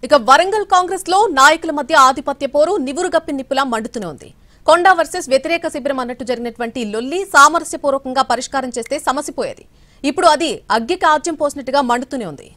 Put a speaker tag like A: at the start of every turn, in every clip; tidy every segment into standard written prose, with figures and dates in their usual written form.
A: ఇక వరంగల్ కాంగ్రెస్ లో నాయకుల మధ్య ఆధిపత్య పోరు నివురుగప్పి నిప్పులా మండుతూనే ఉంది. కొండా వర్సెస్ వ్యతిరేక శిబిరం అన్నట్టు జరిగినటువంటి లొల్లి సామరస్యపూర్వకంగా పరిష్కారం చేస్తే సమసిపోయేది. ఇప్పుడు అది అగ్గికి ఆజ్యం పోసినట్టుగా మండుతూనే ఉంది.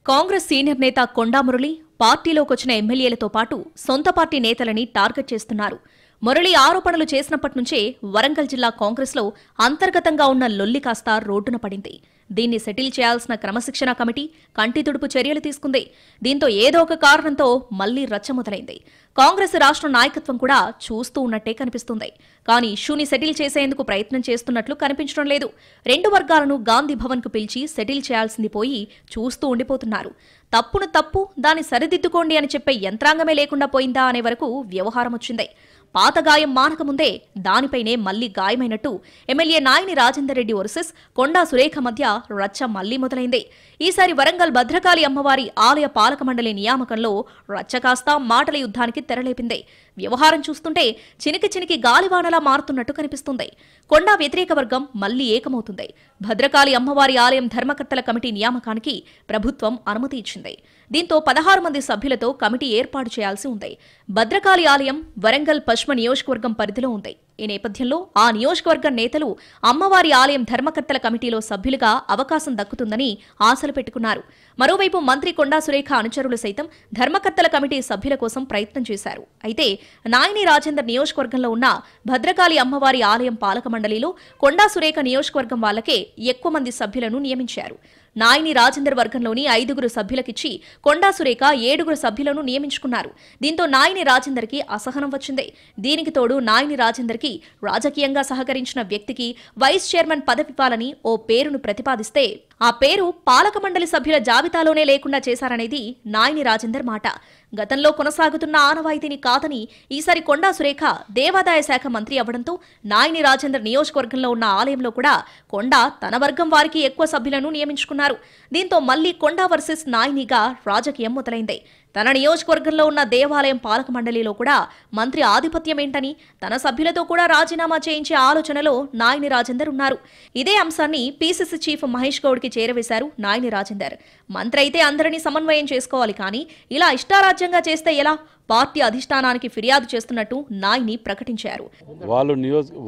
B: కాంగ్రెస్ సీనియర్ నేత కొండా మురళి పార్టీలోకొచ్చిన ఎమ్మెల్యేలతో పాటు సొంత పార్టీ నేతలని టార్గెట్ చేస్తున్నారు. మురళి ఆరోపణలు చేసినప్పటి నుంచే వరంగల్ జిల్లా కాంగ్రెస్లో అంతర్గతంగా ఉన్న లొల్లి కాస్త రోడ్డున పడింది. దీన్ని సెటిల్ చేయాల్సిన క్రమశిక్షణ కమిటీ కంటితుడుపు చర్యలు తీసుకుంది. దీంతో ఏదో ఒక కారణంతో మళ్లీ రచ్చ మొదలైంది. కాంగ్రెస్ రాష్ట్ర నాయకత్వం కూడా చూస్తూ ఉన్నట్టే కనిపిస్తుంది. కానీ ఇష్యూని సెటిల్ చేసేందుకు ప్రయత్నం చేస్తున్నట్లు కనిపించడం లేదు. రెండు వర్గాలను గాంధీ భవన్ కు పిలిచి సెటిల్ చేయాల్సింది పోయి చూస్తూ ఉండిపోతున్నారు. తప్పును తప్పు, దాన్ని సరిదిద్దుకోండి అని చెప్పే యంత్రాంగమే లేకుండా పోయిందా అనే వరకు వ్యవహారం వచ్చింది. పాత గాయం మానకముందే దానిపైనే మళ్లీ గాయమైనట్టు ఎమ్మెల్యే నాయని రాజేందర్ రెడ్డి వర్సెస్ కొండా సురేఖ మధ్య రచ్చ మళ్లీ మొదలైంది. ఈసారి వరంగల్ భద్రకాళి అమ్మవారి ఆలయ పాలక మండలి నియామకంలో రచ్చ కాస్త మాటల యుద్ధానికి తెరలేపింది. వ్యవహారం చూస్తుంటే చినికి గాలివానలా మారుతున్నట్టు కనిపిస్తుంది. కొండా వ్యతిరేక వర్గం మళ్లీ ఏకమవుతుంది. భద్రకాళి అమ్మవారి ఆలయం ధర్మకర్తల కమిటీ నియామకానికి ప్రభుత్వం అనుమతి ఇచ్చింది. దీంతో 16 మంది సభ్యులతో కమిటీ ఏర్పాటు చేయాల్సి ఉంది. భద్రకాళి ఆలయం వరంగల్ పశ్చిమ నియోజకవర్గం పరిధిలో ఉంది. ఈ నేపథ్యంలో ఆ నియోజకవర్గం నేతలు అమ్మవారి ఆలయం ధర్మకర్తల కమిటీలో సభ్యులుగా అవకాశం దక్కుతుందని ఆశలు పెట్టుకున్నారు. మరోవైపు మంత్రి కొండా సురేఖ అనుచరులు సైతం ధర్మకర్తల కమిటీ సభ్యుల కోసం ప్రయత్నం చేశారు. అయితే నాయని రాజేందర్ నియోజకవర్గంలో ఉన్న భద్రకాళి అమ్మవారి ఆలయం పాలక మండలిలో కొండా సురేఖ నియోజకవర్గం వాళ్లకే ఎక్కువ మంది సభ్యులను నియమించారు. నాయని రాజేందర్ వర్గంలోని 5 సభ్యులకిచ్చి కొండా సురేఖ 7 సభ్యులను నియమించుకున్నారు. దీంతో నాయని రాజేందర్కి అసహనం వచ్చింది. దీనికి తోడు నాయని రాజేందర్కి రాజకీయంగా సహకరించిన వ్యక్తికి వైస్ చైర్మన్ పదవివ్వాలని ఓ పేరును ప్రతిపాదిస్తే ఆ పేరు పాలక మండలి సభ్యుల జాబితాలోనే లేకుండా చేశారనేది నాయని రాజేందర్ మాట. గతంలో కొనసాగుతున్న ఆనవాయితీని కాదని ఈసారి కొండా సురేఖ దేవాదాయ శాఖ మంత్రి అవ్వడంతో నాయని రాజేందర్ నియోజకవర్గంలో ఉన్న ఆలయంలో కూడా కొండా తన వర్గం వారికి ఎక్కువ సభ్యులను నియమించుకున్నారు. దీంతో మళ్లీ కొండా వర్సెస్ నాయనిగా రాజకీయం మొదలైంది. తన నియోజకవర్గంలో ఉన్న దేవాలయం పాలక మండలిలో కూడా మంత్రి ఆధిపత్యం ఏంటని తన సభ్యులతో కూడా రాజీనామా చేయించే ఆలోచనలో నాయని రాజేందర్ ఉన్నారు. ఇదే అంశాన్ని పీసీసీ చీఫ్ మహేష్ గౌడ్కి చేరవేశారు నాయని రాజేందర్. మంత్రి అయితే అందరినీ సమన్వయం చేసుకోవాలి, కానీ ఇలా ఇష్టారాజ్యంగా చేస్తే ఎలా? పార్టీ అధిష్టానానికి ఫిర్యాదు చేస్తున్నట్టు నాయని ప్రకటించారు.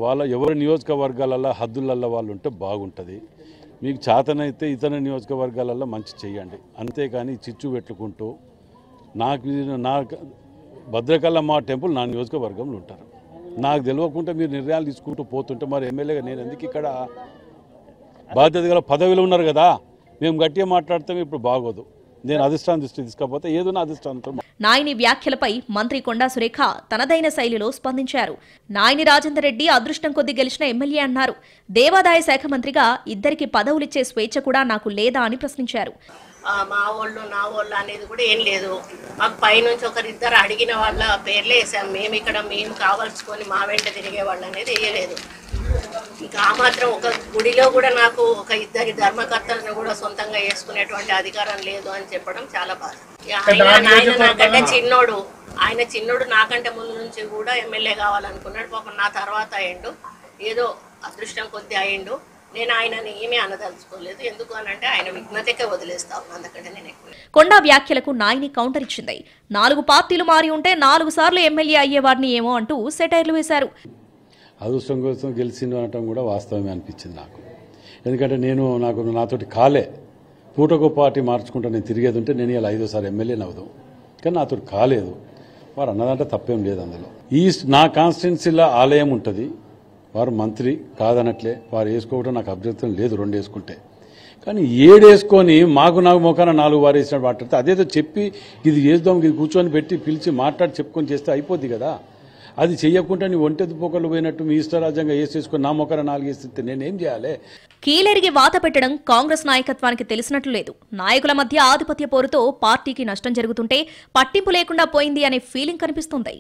C: వాళ్ళ ఎవరి నియోజకవర్గాలలో హద్దులలో వాళ్ళు ఉంటే బాగుంటుంది. మీకు చేతనైతే ఇతర నియోజకవర్గాలలో మంచి చేయండి. అంతేకాని చిచ్చు పెట్టుకుంటూ నాకు భద్రకాళమ్మ టెంపుల్ నా నియోజకవర్గంలో ఉంటారు. నాకు తెలియకుండా మీరు నిర్ణయాలు తీసుకుంటూ పోతుంటే మరి ఎమ్మెల్యేగా నేను ఎందుకు ఇక్కడ బాధ్యత గల పదవిలో ఉన్నారు కదా, మేము గట్టిగా మాట్లాడితే ఇప్పుడు బాగోదు. నేను అధిష్టానం దృష్టి తీసుకపోతే ఏదో నా అధిష్టానంతో.
B: నాయని వ్యాఖ్యలపై మంత్రి కొండా సురేఖ తనదైన శైలిలో స్పందించారు. నాయని రాజేందర్ రెడ్డి అదృష్టం కొద్ది గెలిచిన ఎమ్మెల్యే అన్నారు. దేవాదాయ శాఖ మంత్రిగా ఇద్దరికి పదవులిచ్చే స్వేచ్ఛ కూడా నాకు లేదా అని ప్రశ్నించారు.
D: మా వాళ్ళు నా వాళ్ళు అనేది కూడా ఏం లేదు. మాకు పైనుంచి ఒకరిద్దరు అడిగిన వాళ్ళ పేర్లే వేసాం. మేము కావాల్సుకొని మా వెంట తిరిగే వాళ్ళు అనేది వేయలేదు. ఇంకా ఆ మాత్రం ఒక గుడిలో కూడా నాకు ఒక 2 ధర్మకర్తలను కూడా సొంతంగా వేసుకునేటువంటి అధికారం లేదు అని చెప్పడం చాలా బాధ. ఆయన నాకంటే చిన్నోడు, నాకంటే ముందు నుంచి కూడా ఎమ్మెల్యే కావాలనుకున్నాడు. పాపం నా తర్వాత అయ్యిండు, ఏదో అదృష్టం కొద్ది అయ్యిండు. నేను ఆయనని ఏమీ అనదలుచుకోలేదు. ఎందుకు అనంటే ఆయన విఘ్నతకే వదిలేస్తా ఉన్నా, అందుకంటే నేను ఎక్కువ.
B: కొండా వ్యాఖ్యలకు నాయని కౌంటర్ ఇచ్చింది. 4 పార్టీలు మారి ఉంటే 4 సార్లు ఎమ్మెల్యే అయ్యేవాడిని ఏమో అంటూ సెటైర్లు వేశారు.
C: అదృష్టం కోసం గెలిచింది అనటం కూడా వాస్తవమే అనిపించింది నాకు. ఎందుకంటే నాతోటి కాలే పూటకో పార్టీ మార్చుకుంటూ నేను తిరిగేది ఉంటే నేను ఇలా 5వ ఎమ్మెల్యేని అవుదాం, కానీ నాతోటి కాలేదు. వారు అన్నదంటే తప్పేం లేదు. అందులో నా కాన్స్టిట్యున్సీలో ఆలయం ఉంటుంది, వారు మంత్రి కాదనట్లే, వారు వేసుకోవడం నాకు అభ్యంతరం లేదు 2 వేసుకుంటే. కానీ 7 వేసుకొని నాకు మొఖాన 4 వారు వేసినట్టు మాట్లాడితే అదేదో చెప్పి ఇది చేద్దాం, ఇది కూర్చొని పెట్టి పిలిచి మాట్లాడి చెప్పుకొని చేస్తే అయిపోద్ది కదా. అది చెయ్యకుండా నీ ఒంటెద్దు పోకలు పోయినట్టు మీ ఇష్టరాజ్యంగా వేసేసుకొని నా మొఖాన 4 వేస్తే నేనేం చేయాలి?
B: కీలెరిగి వాత పెట్టడం కాంగ్రెస్ నాయకత్వానికి తెలిసినట్లు లేదు. నాయకుల మధ్య ఆధిపత్య పోరుతో పార్టీకి నష్టం జరుగుతుంటే పట్టింపు లేకుండా పోయింది అనే ఫీలింగ్ కనిపిస్తుంది.